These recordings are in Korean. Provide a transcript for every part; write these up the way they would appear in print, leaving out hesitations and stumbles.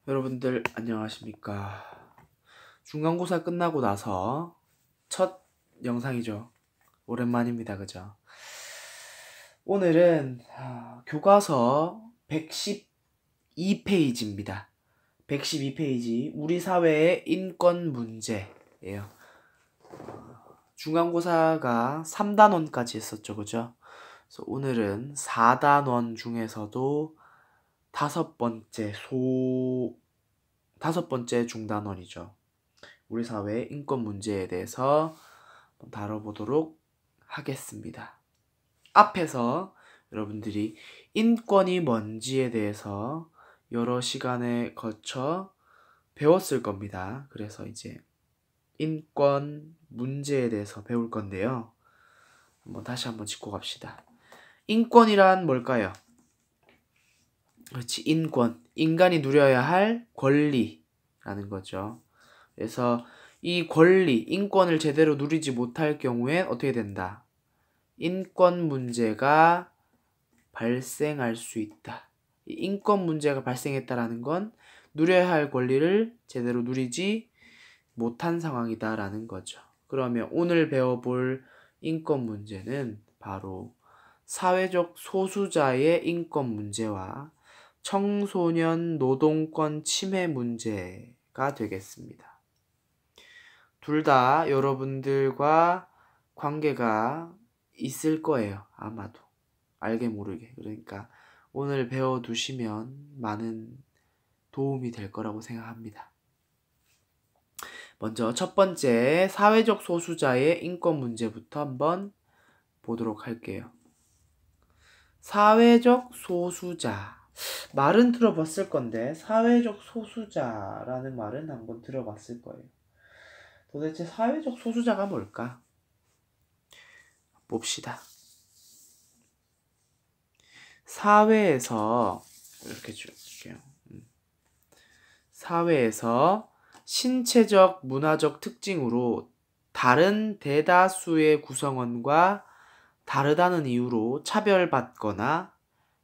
여러분들 안녕하십니까. 중간고사 끝나고 나서 첫 영상이죠. 오랜만입니다. 그죠? 오늘은 교과서 112페이지입니다. 112페이지 우리 사회의 인권 문제예요. 중간고사가 3단원까지 했었죠. 그죠? 그래서 오늘은 4단원 중에서도 다섯 번째 중단원이죠. 우리 사회의 인권 문제에 대해서 다뤄보도록 하겠습니다. 앞에서 여러분들이 인권이 뭔지에 대해서 여러 시간에 거쳐 배웠을 겁니다. 그래서 이제 인권 문제에 대해서 배울 건데요. 다시 한번 짚고 갑시다. 인권이란 뭘까요? 그렇지, 인권. 인간이 누려야 할 권리라는 거죠. 그래서 이 권리, 인권을 제대로 누리지 못할 경우엔 어떻게 된다? 인권 문제가 발생할 수 있다. 이 인권 문제가 발생했다라는 건 누려야 할 권리를 제대로 누리지 못한 상황이다라는 거죠. 그러면 오늘 배워볼 인권 문제는 바로 사회적 소수자의 인권 문제와 청소년 노동권 침해 문제가 되겠습니다. 둘 다 여러분들과 관계가 있을 거예요. 아마도. 알게 모르게. 그러니까 오늘 배워두시면 많은 도움이 될 거라고 생각합니다. 먼저 첫 번째 사회적 소수자의 인권 문제부터 한번 보도록 할게요. 사회적 소수자. 말은 들어봤을 건데 사회적 소수자라는 말은 한번 들어봤을 거예요. 도대체 사회적 소수자가 뭘까? 봅시다. 사회에서 이렇게 줄게요. 사회에서 신체적, 문화적 특징으로 다른 대다수의 구성원과 다르다는 이유로 차별받거나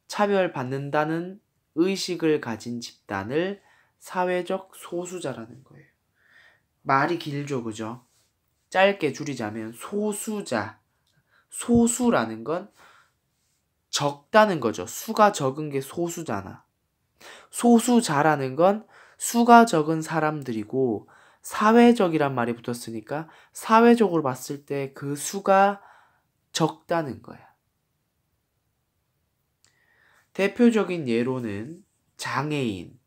차별받는다는 의식을 가진 집단을 사회적 소수자라는 거예요. 말이 길죠, 그죠? 짧게 줄이자면 소수자. 소수라는 건 적다는 거죠. 수가 적은 게 소수잖아. 소수자라는 건 수가 적은 사람들이고 사회적이란 말이 붙었으니까 사회적으로 봤을 때 그 수가 적다는 거야. 대표적인 예로는 장애인,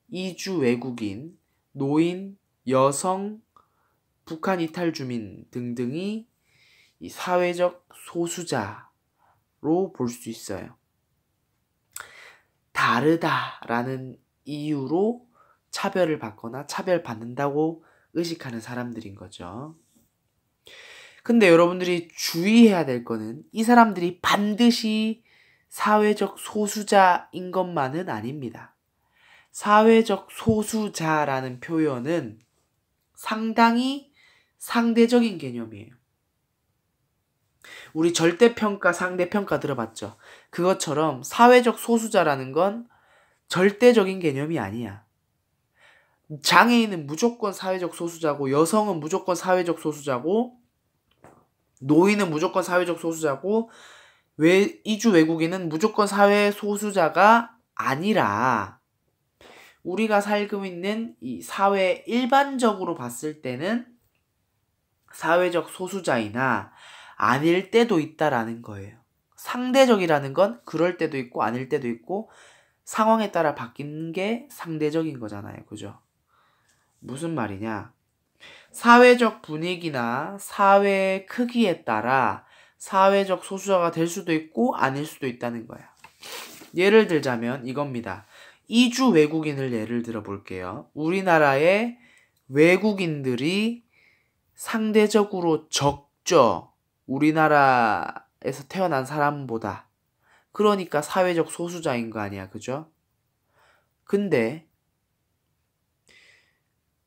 이주 외국인, 노인, 여성, 북한 이탈 주민 등등이 이 사회적 소수자로 볼 수 있어요. 다르다라는 이유로 차별을 받거나 차별받는다고 의식하는 사람들인 거죠. 근데 여러분들이 주의해야 될 거는 이 사람들이 반드시 사회적 소수자인 것만은 아닙니다. 사회적 소수자라는 표현은 상당히 상대적인 개념이에요. 우리 절대평가, 상대평가 들어봤죠? 그것처럼 사회적 소수자라는 건 절대적인 개념이 아니야. 장애인은 무조건 사회적 소수자고, 여성은 무조건 사회적 소수자고, 노인은 무조건 사회적 소수자고, 이주 외국인은 무조건 사회 소수자가 아니라 우리가 살고 있는 이 사회 일반적으로 봤을 때는 사회적 소수자이나 아닐 때도 있다라는 거예요. 상대적이라는 건 그럴 때도 있고 아닐 때도 있고 상황에 따라 바뀌는 게 상대적인 거잖아요. 그죠? 무슨 말이냐? 사회적 분위기나 사회 크기에 따라 사회적 소수자가 될 수도 있고 아닐 수도 있다는 거야. 예를 들자면 이겁니다. 이주 외국인을 예를 들어 볼게요. 우리나라의 외국인들이 상대적으로 적죠. 우리나라에서 태어난 사람보다. 그러니까 사회적 소수자인 거 아니야. 그죠? 근데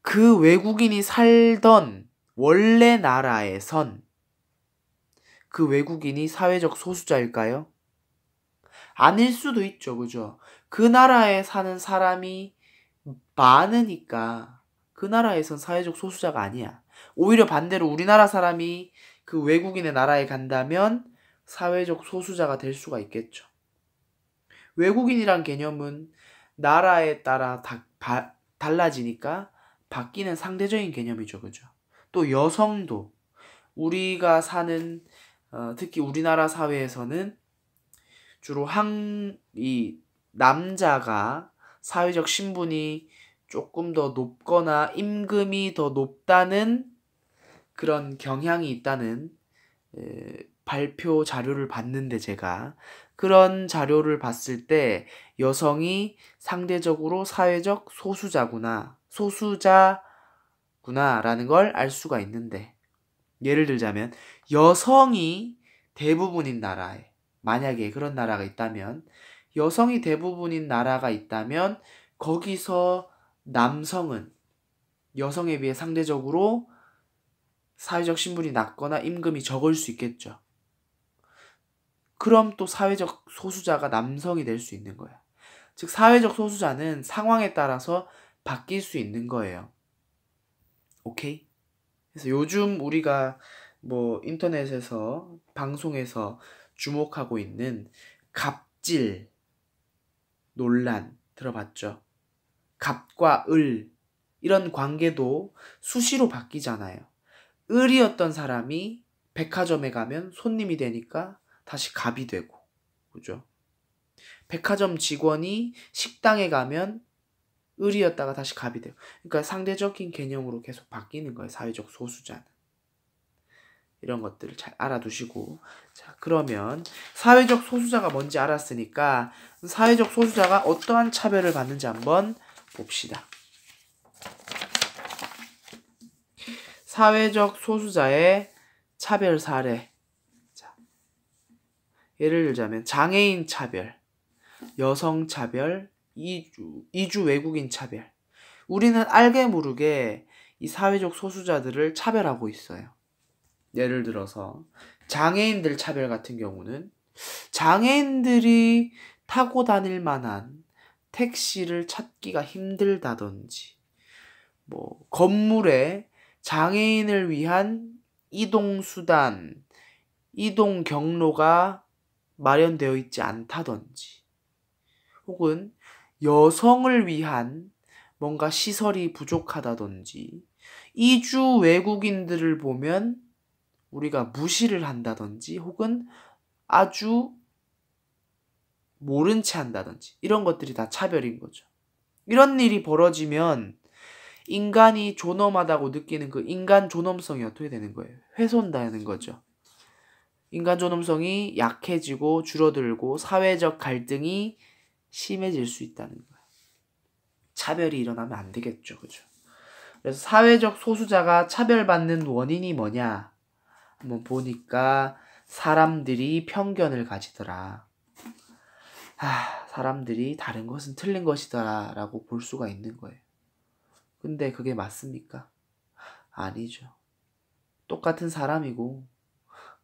그 외국인이 살던 원래 나라에선 그 외국인이 사회적 소수자일까요? 아닐 수도 있죠. 그죠? 그 나라에 사는 사람이 많으니까 그 나라에선 사회적 소수자가 아니야. 오히려 반대로 우리나라 사람이 그 외국인의 나라에 간다면 사회적 소수자가 될 수가 있겠죠. 외국인이란 개념은 나라에 따라 달라지니까 바뀌는 상대적인 개념이죠. 그죠? 또 여성도 우리가 사는 특히 우리나라 사회에서는 주로 이 남자가 사회적 신분이 조금 더 높거나 임금이 더 높다는 그런 경향이 있다는 발표 자료를 봤는데 제가 그런 자료를 봤을 때 여성이 상대적으로 사회적 소수자구나라는 걸 알 수가 있는데 예를 들자면 여성이 대부분인 나라에 만약에 그런 나라가 있다면 여성이 대부분인 나라가 있다면 거기서 남성은 여성에 비해 상대적으로 사회적 신분이 낮거나 임금이 적을 수 있겠죠. 그럼 또 사회적 소수자가 남성이 될 수 있는 거야. 즉 사회적 소수자는 상황에 따라서 바뀔 수 있는 거예요. 오케이? 그래서 요즘 우리가 뭐 인터넷에서 방송에서 주목하고 있는 갑질 논란 들어봤죠? 갑과 을 이런 관계도 수시로 바뀌잖아요. 을이었던 사람이 백화점에 가면 손님이 되니까 다시 갑이 되고, 그죠? 백화점 직원이 식당에 가면 을이었다가 다시 갑이 돼요. 그러니까 상대적인 개념으로 계속 바뀌는 거예요. 사회적 소수자는. 이런 것들을 잘 알아두시고 자 그러면 사회적 소수자가 뭔지 알았으니까 사회적 소수자가 어떠한 차별을 받는지 한번 봅시다. 사회적 소수자의 차별 사례. 자, 예를 들자면 장애인 차별, 여성 차별, 이주 외국인 차별. 우리는 알게 모르게 이 사회적 소수자들을 차별하고 있어요. 예를 들어서 장애인들 차별 같은 경우는 장애인들이 타고 다닐 만한 택시를 찾기가 힘들다든지 뭐 건물에 장애인을 위한 이동수단, 이동 경로가 마련되어 있지 않다든지 혹은 여성을 위한 뭔가 시설이 부족하다든지 이주 외국인들을 보면 우리가 무시를 한다든지 혹은 아주 모른 채 한다든지 이런 것들이 다 차별인 거죠. 이런 일이 벌어지면 인간이 존엄하다고 느끼는 그 인간 존엄성이 어떻게 되는 거예요? 훼손되는 거죠. 인간 존엄성이 약해지고 줄어들고 사회적 갈등이 심해질 수 있다는 거예요. 차별이 일어나면 안 되겠죠. 그죠? 그래서 사회적 소수자가 차별받는 원인이 뭐냐? 한번 보니까 사람들이 편견을 가지더라. 사람들이 다른 것은 틀린 것이더라 라고 볼 수가 있는 거예요. 근데 그게 맞습니까? 아니죠. 똑같은 사람이고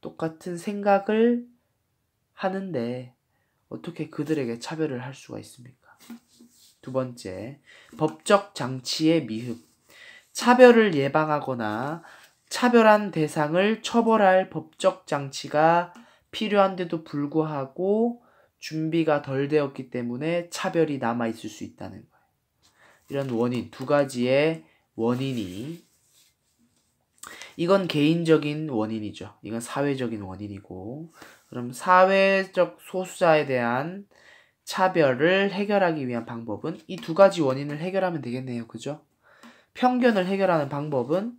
똑같은 생각을 하는데 어떻게 그들에게 차별을 할 수가 있습니까? 두 번째, 법적 장치의 미흡. 차별을 예방하거나 차별한 대상을 처벌할 법적 장치가 필요한데도 불구하고 준비가 덜 되었기 때문에 차별이 남아있을 수 있다는 거예요. 이런 원인, 두 가지의 원인이 이건 개인적인 원인이죠. 이건 사회적인 원인이고 그럼 사회적 소수자에 대한 차별을 해결하기 위한 방법은 이 두 가지 원인을 해결하면 되겠네요. 그죠? 편견을 해결하는 방법은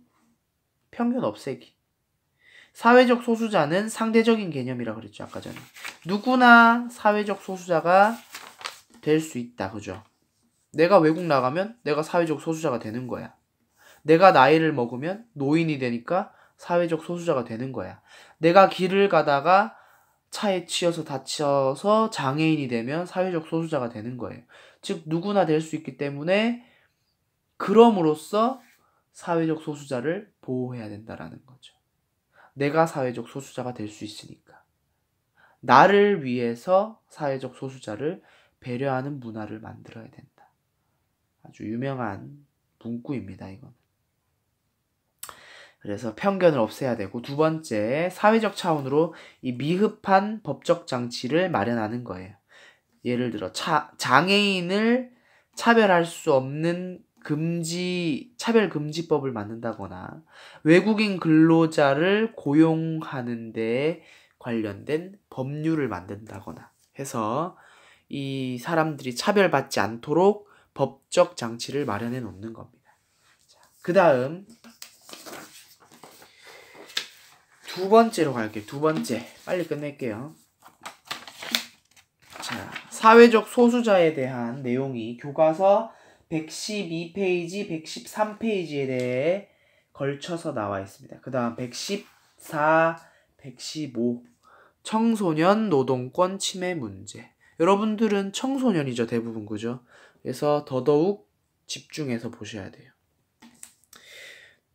편견 없애기. 사회적 소수자는 상대적인 개념이라고 그랬죠. 아까 전에. 누구나 사회적 소수자가 될 수 있다. 그죠? 내가 외국 나가면 내가 사회적 소수자가 되는 거야. 내가 나이를 먹으면 노인이 되니까 사회적 소수자가 되는 거야. 내가 길을 가다가 차에 치여서 다쳐서 장애인이 되면 사회적 소수자가 되는 거예요. 즉 누구나 될 수 있기 때문에 그럼으로써 사회적 소수자를 보호해야 된다라는 거죠. 내가 사회적 소수자가 될 수 있으니까. 나를 위해서 사회적 소수자를 배려하는 문화를 만들어야 된다. 아주 유명한 문구입니다. 이건. 그래서 편견을 없애야 되고, 두 번째, 사회적 차원으로 이 미흡한 법적 장치를 마련하는 거예요. 예를 들어 장애인을 차별할 수 없는 차별금지법을 만든다거나, 외국인 근로자를 고용하는 데 관련된 법률을 만든다거나 해서 이 사람들이 차별받지 않도록 법적 장치를 마련해 놓는 겁니다. 그 다음 두 번째로 갈게요. 두 번째. 빨리 끝낼게요. 자, 사회적 소수자에 대한 내용이 교과서 112페이지, 113페이지에 대해 걸쳐서 나와 있습니다. 그 다음 114, 115 청소년 노동권 침해 문제. 여러분들은 청소년이죠, 대부분. 그죠? 그래서 더더욱 집중해서 보셔야 돼요.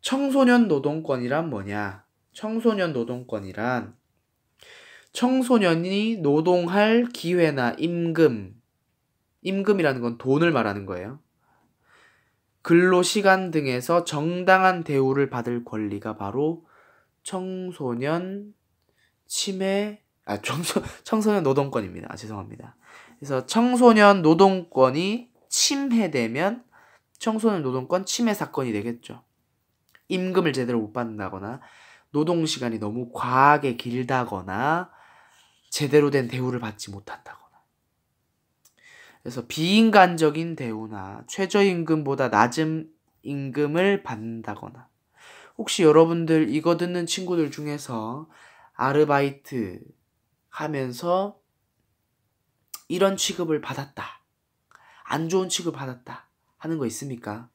청소년 노동권이란 뭐냐? 청소년 노동권이란 청소년이 노동할 기회나 임금이라는 건 돈을 말하는 거예요. 근로시간 등에서 정당한 대우를 받을 권리가 바로 청소년 노동권입니다. 죄송합니다. 그래서 청소년 노동권이 침해되면 청소년 노동권 침해 사건이 되겠죠. 임금을 제대로 못 받는다거나, 노동시간이 너무 과하게 길다거나, 제대로 된 대우를 받지 못한다거나. 그래서 비인간적인 대우나 최저임금보다 낮은 임금을 받는다거나. 혹시 여러분들 이거 듣는 친구들 중에서 아르바이트 하면서 이런 취급을 받았다, 안 좋은 취급을 받았다 하는 거 있습니까?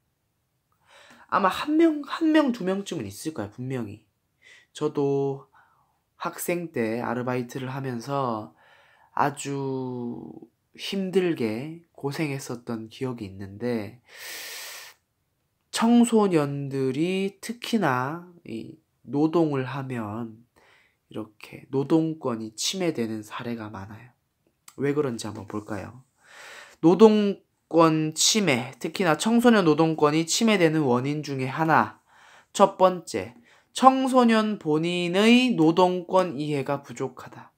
아마 한 명, 두 명쯤은 있을 거예요, 분명히. 저도 학생 때 아르바이트를 하면서 아주 힘들게 고생했었던 기억이 있는데, 청소년들이 특히나 이 노동을 하면 이렇게 노동권이 침해되는 사례가 많아요. 왜 그런지 한번 볼까요? 노동권 침해, 특히나 청소년 노동권이 침해되는 원인 중에 하나, 첫 번째, 청소년 본인의 노동권 이해가 부족하다.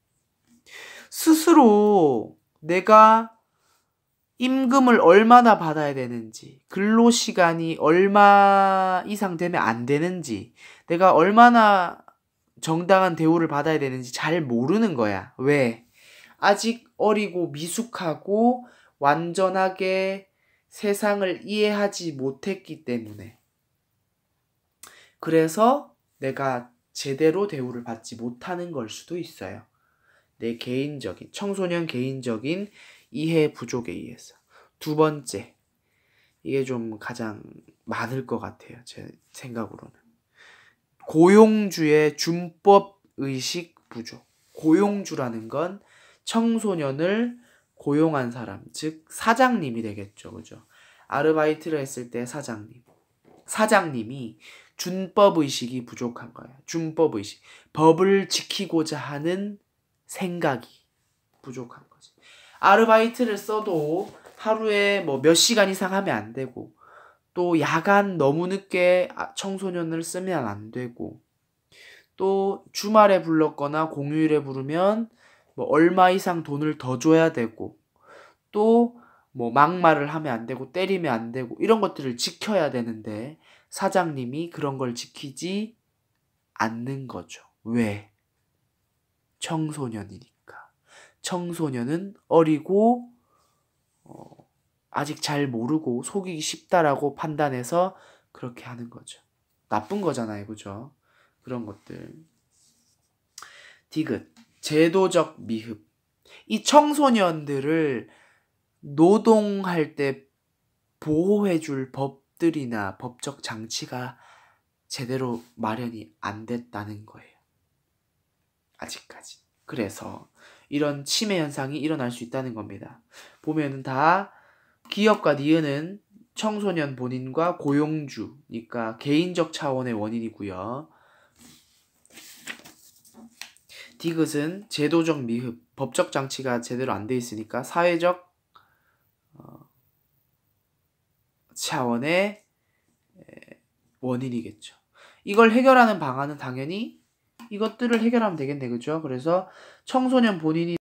스스로 내가 임금을 얼마나 받아야 되는지, 근로시간이 얼마 이상 되면 안 되는지, 내가 얼마나 정당한 대우를 받아야 되는지 잘 모르는 거야. 왜? 아직 어리고 미숙하고 완전하게 세상을 이해하지 못했기 때문에. 그래서 내가 제대로 대우를 받지 못하는 걸 수도 있어요. 내 청소년 개인적인 이해 부족에 의해서. 두 번째, 이게 좀 가장 많을 것 같아요, 제 생각으로는. 고용주의 준법 의식 부족. 고용주라는 건 청소년을 고용한 사람, 즉 사장님이 되겠죠. 그죠? 아르바이트를 했을 때 사장님이 준법 의식이 부족한 거예요. 준법 의식. 법을 지키고자 하는 생각이 부족한 거지. 아르바이트를 써도 하루에 뭐 몇 시간 이상 하면 안 되고, 또 야간 너무 늦게 청소년을 쓰면 안 되고, 또 주말에 불렀거나 공휴일에 부르면 뭐 얼마 이상 돈을 더 줘야 되고, 또 뭐 막말을 하면 안 되고, 때리면 안 되고, 이런 것들을 지켜야 되는데 사장님이 그런 걸 지키지 않는 거죠. 왜? 청소년이니까. 청소년은 어리고 아직 잘 모르고 속이기 쉽다라고 판단해서 그렇게 하는 거죠. 나쁜 거잖아요. 그죠? 그런 것들. 디귿. 제도적 미흡. 이 청소년들을 노동할 때 보호해줄 법들이나 법적 장치가 제대로 마련이 안 됐다는 거예요. 아직까지. 그래서 이런 침해 현상이 일어날 수 있다는 겁니다. 보면은 다 기업과 니은은 청소년 본인과 고용주니까 개인적 차원의 원인이고요. 디귿은 제도적 미흡, 법적 장치가 제대로 안 돼 있으니까 사회적 차원의 원인이겠죠. 이걸 해결하는 방안은 당연히 이것들을 해결하면 되겠네. 그죠? 그래서 청소년 본인이